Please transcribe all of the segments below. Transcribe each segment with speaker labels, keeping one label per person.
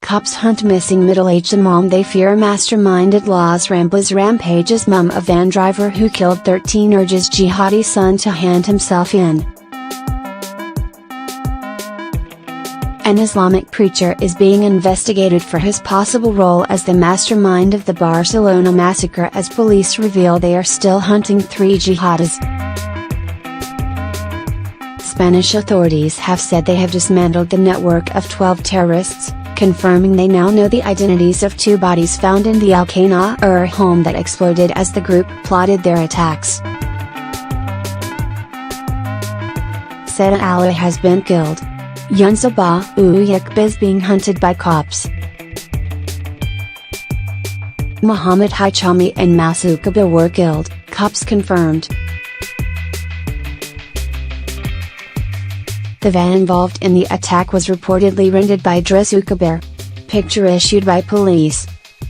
Speaker 1: Cops hunt missing middle-aged imam. They fear masterminded Las Ramblas rampages. Mum of van driver who killed 13 urges jihadi son to hand himself in. An Islamic preacher is being investigated for his possible role as the mastermind of the Barcelona massacre as police reveal they are still hunting 3 jihadis. Spanish authorities have said they have dismantled the network of 12 terrorists, confirming they now know the identities of 2 bodies found in the Alcanar home that exploded as the group plotted their attacks. Said Allah has been killed. Yunzaba Uyakb is being hunted by cops. Muhammad Hichami and Masukaba were killed, cops confirmed. The van involved in the attack was reportedly rented by Dressukaber. Picture issued by police.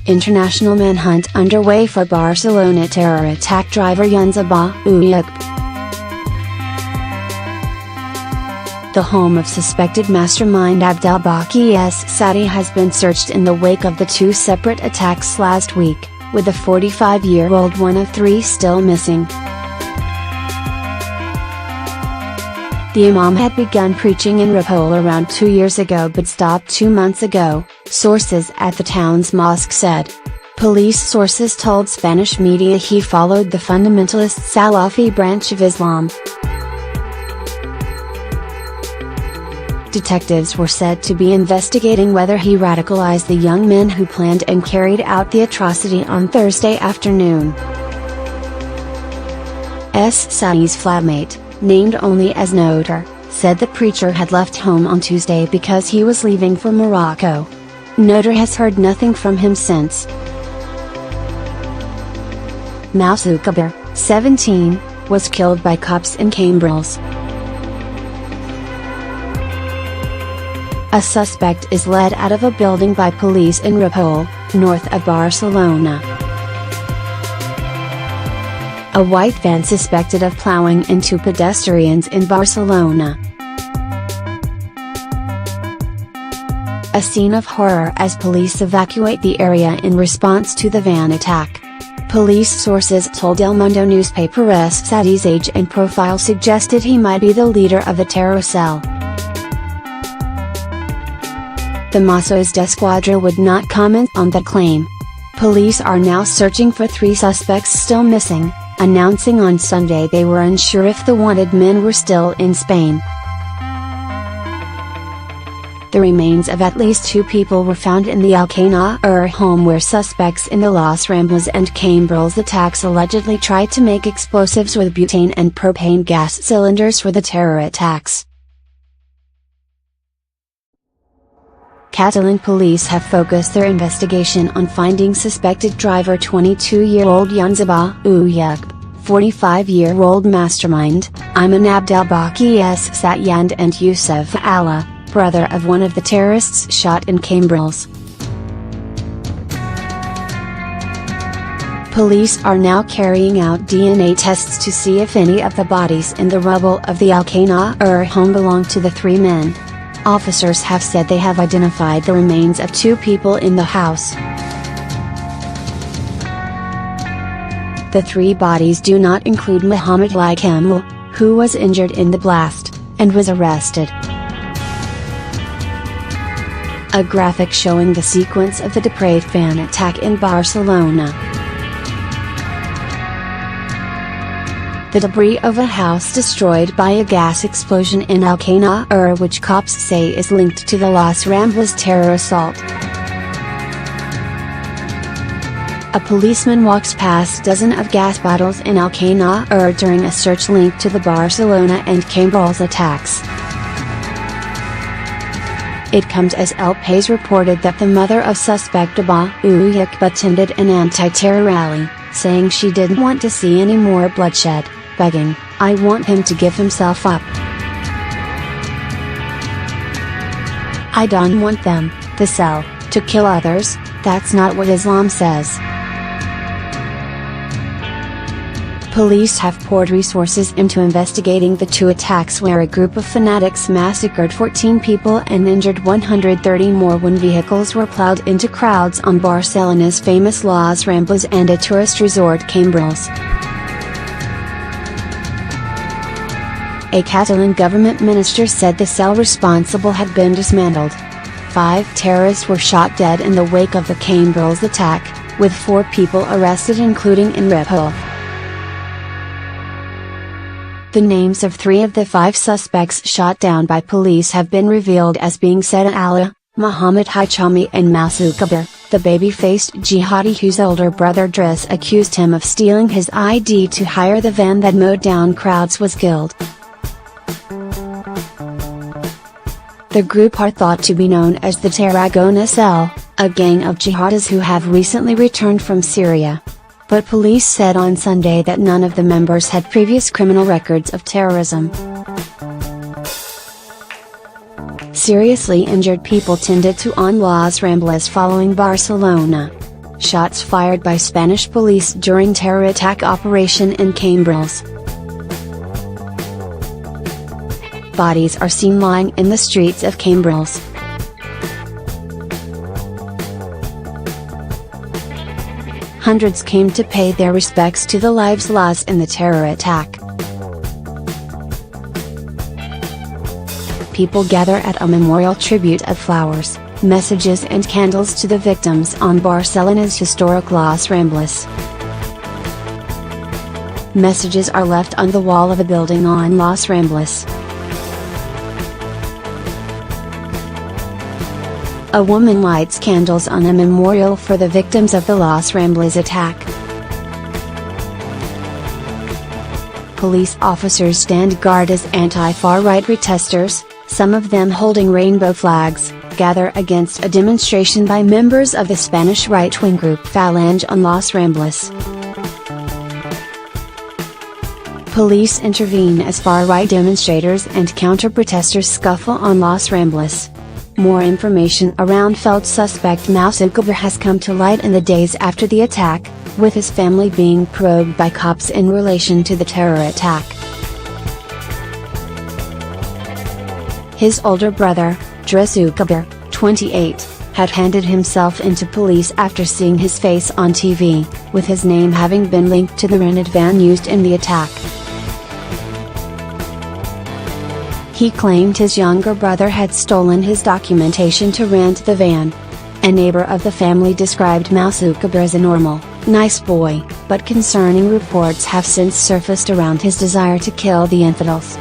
Speaker 1: International manhunt underway for Barcelona terror attack driver Yunzaba Uyakb. The home of suspected mastermind Abdelbaki Sadi has been searched in the wake of the 2 separate attacks last week, with the 45-year-old one of 3 still missing. The imam had begun preaching in rubble around 2 years ago but stopped 2 months ago, sources at the town's mosque said. Police sources told Spanish media he followed the fundamentalist Salafi branch of Islam. Detectives were said to be investigating whether he radicalized the young men who planned and carried out the atrocity on Thursday afternoon. Sadi's flatmate, named only as Notar, said the preacher had left home on Tuesday because he was leaving for Morocco. Notar has heard nothing from him since. Masukaba, 17, was killed by cops in Cambrils. A suspect is led out of a building by police in Rubble, north of Barcelona. A white van suspected of plowing into pedestrians in Barcelona. A scene of horror as police evacuate the area in response to the van attack. Police sources told El Mundo newspaper Sadi's age and profile suggested he might be the leader of the terror cell. The Mossos d'Esquadra would not comment on that claim. Police are now searching for 3 suspects still missing, announcing on Sunday they were unsure if the wanted men were still in Spain. The remains of at least 2 people were found in the Alcanar home where suspects in the Las Ramblas and Cambrils attacks allegedly tried to make explosives with butane and propane gas cylinders for the terror attacks. Catalan police have focused their investigation on finding suspected driver 22-year-old Yunzaba Uyakb, 45-year-old mastermind, Ayman Abdelbaki Satyand and Yusuf Allah, brother of one of the terrorists shot in Cambrils. Police are now carrying out DNA tests to see if any of the bodies in the rubble of the Alcanar home belong to the 3 men. Officers have said they have identified the remains of 2 people in the house. The 3 bodies do not include Muhammad Hichami, who was injured in the blast, and was arrested. A graphic showing the sequence of the depraved van attack in Barcelona. The debris of a house destroyed by a gas explosion in Alcanar, which cops say is linked to the Las Ramblas terror assault. A policeman walks past dozens of gas bottles in Alcanar during a search linked to the Barcelona and Cambrils attacks. It comes as El País reported that the mother of suspect Aba Uyakb attended an anti-terror rally, saying she didn't want to see any more bloodshed, begging, "I want him to give himself up. I don't want them, the cell, to kill others, that's not what Islam says." Police have poured resources into investigating the two attacks where a group of fanatics massacred 14 people and injured 130 more when vehicles were plowed into crowds on Barcelona's famous Las Ramblas and a tourist resort Cambrils. A Catalan government minister said the cell responsible had been dismantled. 5 terrorists were shot dead in the wake of the Cambrils attack, with 4 people arrested including in rubble. The names of 3 of the 5 suspects shot down by police have been revealed as being Said Allah, Muhammad Hichami and Masukabir, the baby-faced jihadi whose older brother Driss accused him of stealing his ID to hire the van that mowed down crowds was killed. The group are thought to be known as the Tarragona Cell, a gang of jihadis who have recently returned from Syria. But police said on Sunday that none of the members had previous criminal records of terrorism. Seriously injured people tended to on Las Ramblas following Barcelona. Shots fired by Spanish police during terror attack operation in Cambrils. Bodies are seen lying in the streets of Cambrils. Hundreds came to pay their respects to the lives lost in the terror attack. People gather at a memorial tribute of flowers, messages and candles to the victims on Barcelona's historic Las Ramblas. Messages are left on the wall of a building on Las Ramblas. A woman lights candles on a memorial for the victims of the Las Ramblas attack. Police officers stand guard as anti-far-right protesters, some of them holding rainbow flags, gather against a demonstration by members of the Spanish right-wing group Falange on Las Ramblas. Police intervene as far-right demonstrators and counter-protesters scuffle on Las Ramblas. More information around felt suspect Masukabir has come to light in the days after the attack, with his family being probed by cops in relation to the terror attack. His older brother, Masukabir, 28, had handed himself into police after seeing his face on TV, with his name having been linked to the rented van used in the attack. He claimed his younger brother had stolen his documentation to rent the van. A neighbor of the family described Masukabir as a normal, nice boy, but concerning reports have since surfaced around his desire to kill the infidels.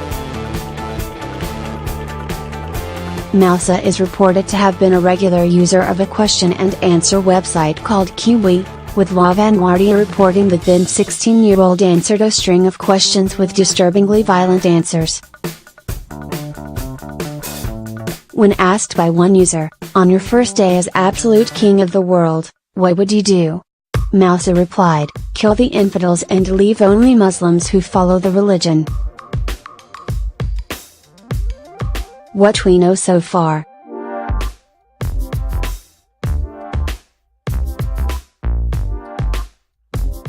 Speaker 1: Moussa is reported to have been a regular user of a question and answer website called Kiwi, with La Vanguardia reporting the then 16-year-old answered a string of questions with disturbingly violent answers. When asked by one user, "On your first day as absolute king of the world, what would you do?" Moussa replied, "Kill the infidels and leave only Muslims who follow the religion." What we know so far.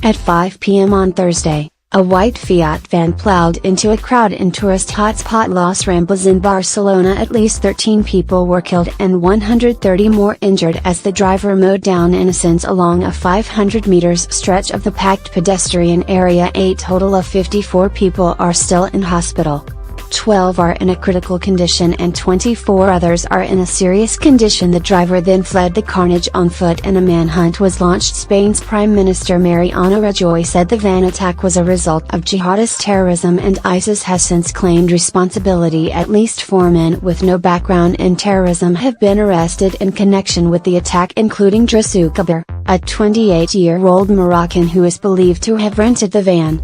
Speaker 1: At 5 p.m. on Thursday, a white Fiat van plowed into a crowd in tourist hotspot Las Ramblas in Barcelona. At least 13 people were killed and 130 more injured as the driver mowed down innocents along a 500 meters stretch of the packed pedestrian area. A total of 54 people are still in hospital. 12 are in a critical condition and 24 others are in a serious condition. The driver then fled the carnage on foot and a manhunt was launched. Spain's Prime Minister Mariano Rajoy said the van attack was a result of jihadist terrorism and ISIS has since claimed responsibility. At least 4 men with no background in terrorism have been arrested in connection with the attack, including Masukabir, a 28-year-old Moroccan who is believed to have rented the van.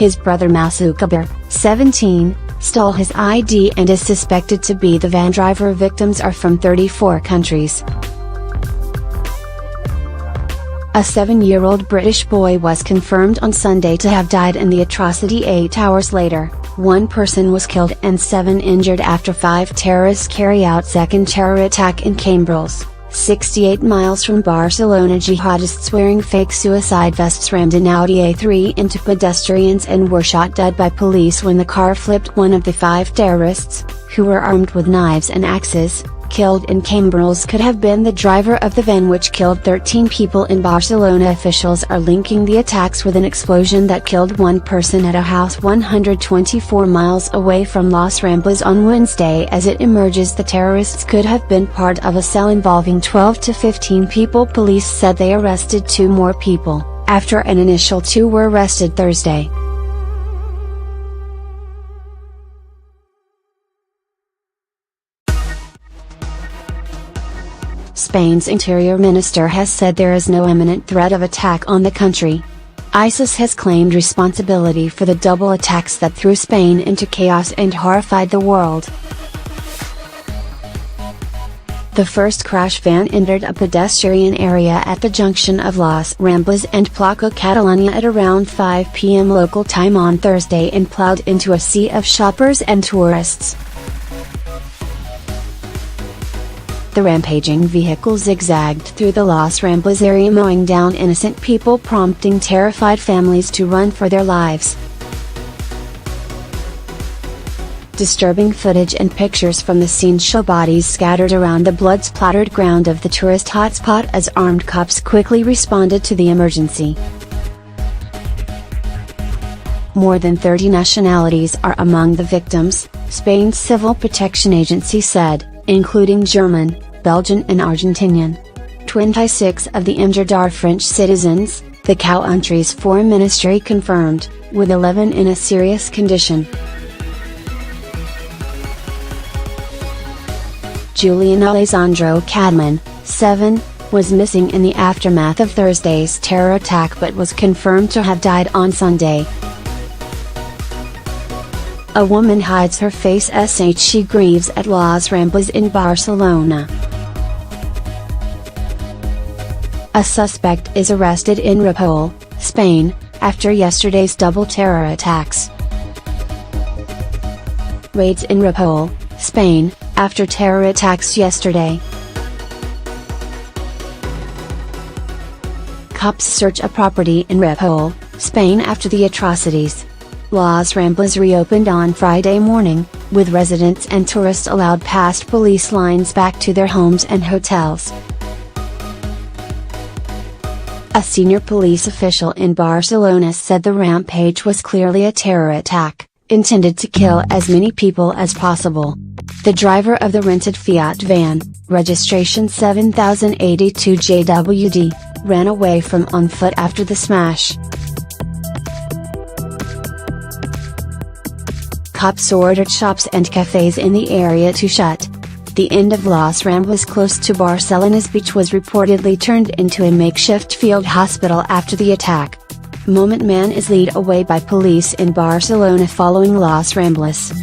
Speaker 1: His brother Masukabir, 17, stole his ID and is suspected to be the van driver. Victims are from 34 countries. A 7-year-old British boy was confirmed on Sunday to have died in the atrocity 8 hours later. One person was killed and 7 injured after 5 terrorists carry out second terror attack in Cambrils, 68 miles from Barcelona. Jihadists wearing fake suicide vests rammed an Audi A3 into pedestrians and were shot dead by police when the car flipped. One of the 5 terrorists, who were armed with knives and axes, killed in Cambrils could have been the driver of the van which killed 13 people in Barcelona. Officials are linking the attacks with an explosion that killed one person at a house 124 miles away from Las Ramblas on Wednesday. As it emerges, the terrorists could have been part of a cell involving 12 to 15 people. Police said they arrested 2 more people, after an initial 2 were arrested Thursday. Spain's interior minister has said there is no imminent threat of attack on the country. ISIS has claimed responsibility for the double attacks that threw Spain into chaos and horrified the world. The first crash van entered a pedestrian area at the junction of Las Ramblas and Plaça Catalunya at around 5 p.m. local time on Thursday and plowed into a sea of shoppers and tourists. The rampaging vehicle zigzagged through the Las Ramblas area, mowing down innocent people, prompting terrified families to run for their lives. Disturbing footage and pictures from the scene show bodies scattered around the blood-splattered ground of the tourist hotspot as armed cops quickly responded to the emergency. More than 30 nationalities are among the victims, Spain's Civil Protection Agency said, including German, Belgian and Argentinian. 26 of the injured are French citizens, the country's foreign ministry confirmed, with 11 in a serious condition. Julian Alessandro Cadman, 7, was missing in the aftermath of Thursday's terror attack but was confirmed to have died on Sunday. A woman hides her face as she grieves at Las Ramblas in Barcelona. A suspect is arrested in Rubble, Spain, after yesterday's double terror attacks. Raids in Rubble, Spain, after terror attacks yesterday. Cops search a property in Rubble, Spain after the atrocities. Las Ramblas reopened on Friday morning, with residents and tourists allowed past police lines back to their homes and hotels. A senior police official in Barcelona said the rampage was clearly a terror attack, intended to kill as many people as possible. The driver of the rented Fiat van, registration 7082 JWD, ran away from on foot after the smash. Cops ordered shops and cafes in the area to shut. The end of Las Ramblas close to Barcelona's beach was reportedly turned into a makeshift field hospital after the attack. Moment man is led away by police in Barcelona following Las Ramblas.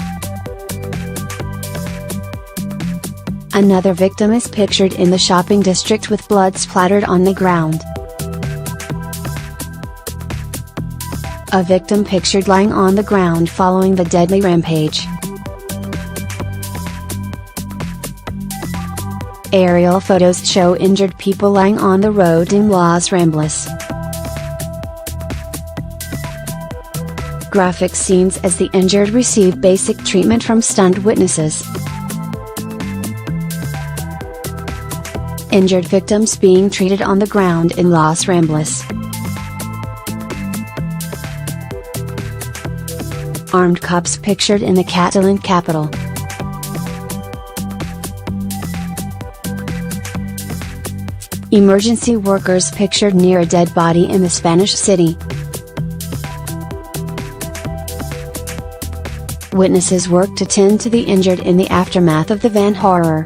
Speaker 1: Another victim is pictured in the shopping district with blood splattered on the ground. A victim pictured lying on the ground following the deadly rampage. Aerial photos show injured people lying on the road in Las Ramblas. Graphic scenes as the injured receive basic treatment from stunned witnesses. Injured victims being treated on the ground in Las Ramblas. Armed cops pictured in the Catalan capital. Emergency workers pictured near a dead body in the Spanish city. Witnesses work to tend to the injured in the aftermath of the van horror.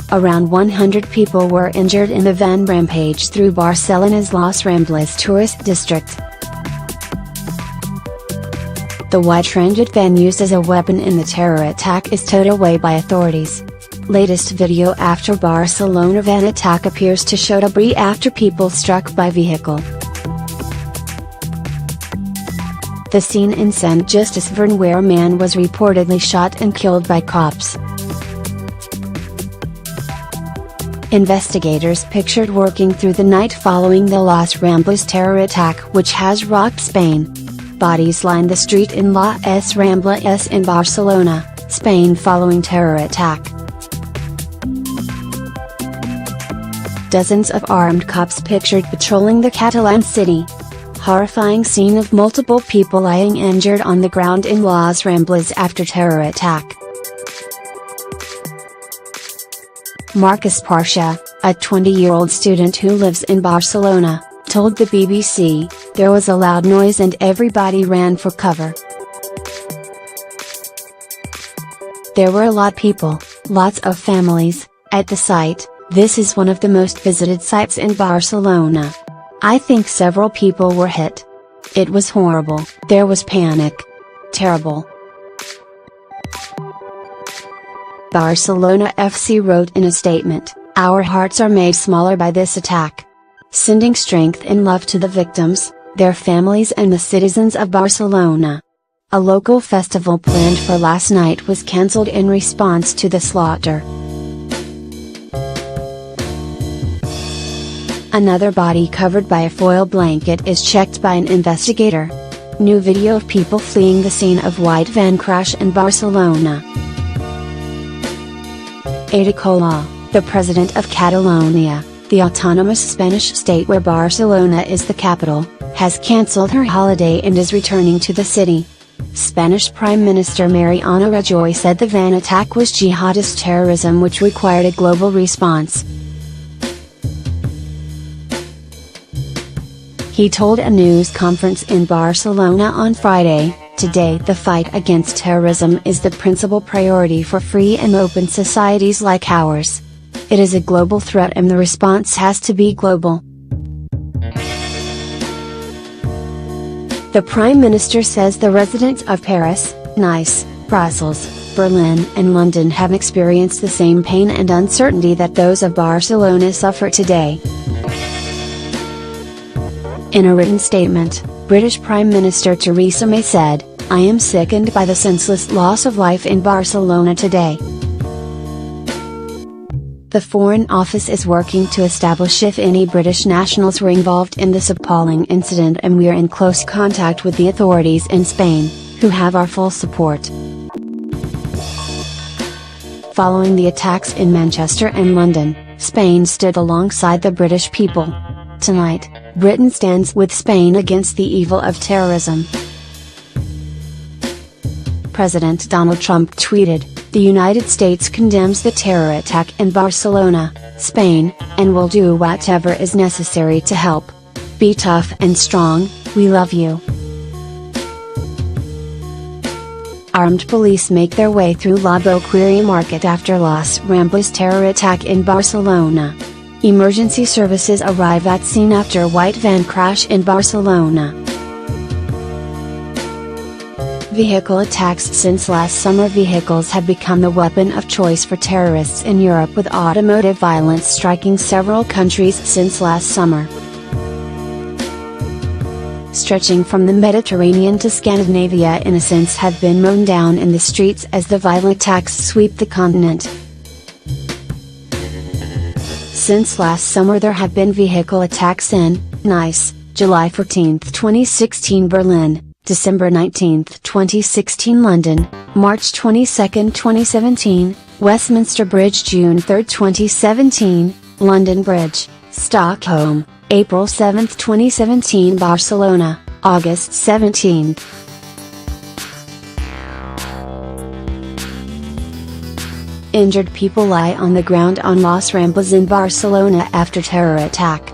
Speaker 1: Around 100 people were injured in the van rampage through Barcelona's Las Ramblas tourist district. The white transit van used as a weapon in the terror attack is towed away by authorities. Latest video after Barcelona van attack appears to show debris after people struck by vehicle. The scene in Sant Just Desvern where a man was reportedly shot and killed by cops. Investigators pictured working through the night following the Las Ramblas terror attack which has rocked Spain. Bodies line the street in Las Ramblas in Barcelona, Spain following terror attack. Dozens of armed cops pictured patrolling the Catalan city. Horrifying scene of multiple people lying injured on the ground in Las Ramblas after terror attack. Marcus Parcia, a 20-year-old student who lives in Barcelona, told the BBC, "There was a loud noise and everybody ran for cover. There were a lot of people, lots of families, at the site. This is one of the most visited sites in Barcelona. I think several people were hit. It was horrible, there was panic. Terrible." Barcelona FC wrote in a statement, "Our hearts are made smaller by this attack. Sending strength and love to the victims, their families and the citizens of Barcelona." A local festival planned for last night was cancelled in response to the slaughter. Another body covered by a foil blanket is checked by an investigator. New video of people fleeing the scene of white van crash in Barcelona. Ada Colau, the president of Catalonia, the autonomous Spanish state where Barcelona is the capital, has cancelled her holiday and is returning to the city. Spanish Prime Minister Mariano Rajoy said the van attack was jihadist terrorism which required a global response. He told a news conference in Barcelona on Friday, "Today the fight against terrorism is the principal priority for free and open societies like ours. It is a global threat and the response has to be global." The Prime Minister says the residents of Paris, Nice, Brussels, Berlin and London have experienced the same pain and uncertainty that those of Barcelona suffer today. In a written statement, British Prime Minister Theresa May said, "I am sickened by the senseless loss of life in Barcelona today." The Foreign Office is working to establish if any British nationals were involved in this appalling incident and we are in close contact with the authorities in Spain, who have our full support. Following the attacks in Manchester and London, Spain stood alongside the British people. Tonight, Britain stands with Spain against the evil of terrorism. President Donald Trump tweeted, "The United States condemns the terror attack in Barcelona, Spain, and will do whatever is necessary to help. Be tough and strong, we love you." Armed police make their way through La Boqueria market after Las Ramblas terror attack in Barcelona. Emergency services arrive at scene after white van crash in Barcelona. Vehicle attacks. Since last summer, vehicles have become the weapon of choice for terrorists in Europe, with automotive violence striking several countries since last summer. Stretching from the Mediterranean to Scandinavia, innocents have been mown down in the streets as the violent attacks sweep the continent. Since last summer there have been vehicle attacks in Nice, July 14, 2016 Berlin, December 19, 2016 London, March 22, 2017, Westminster Bridge June 3, 2017, London Bridge, Stockholm, April 7, 2017 Barcelona, August 17. Injured people lie on the ground on Las Ramblas in Barcelona after terror attack.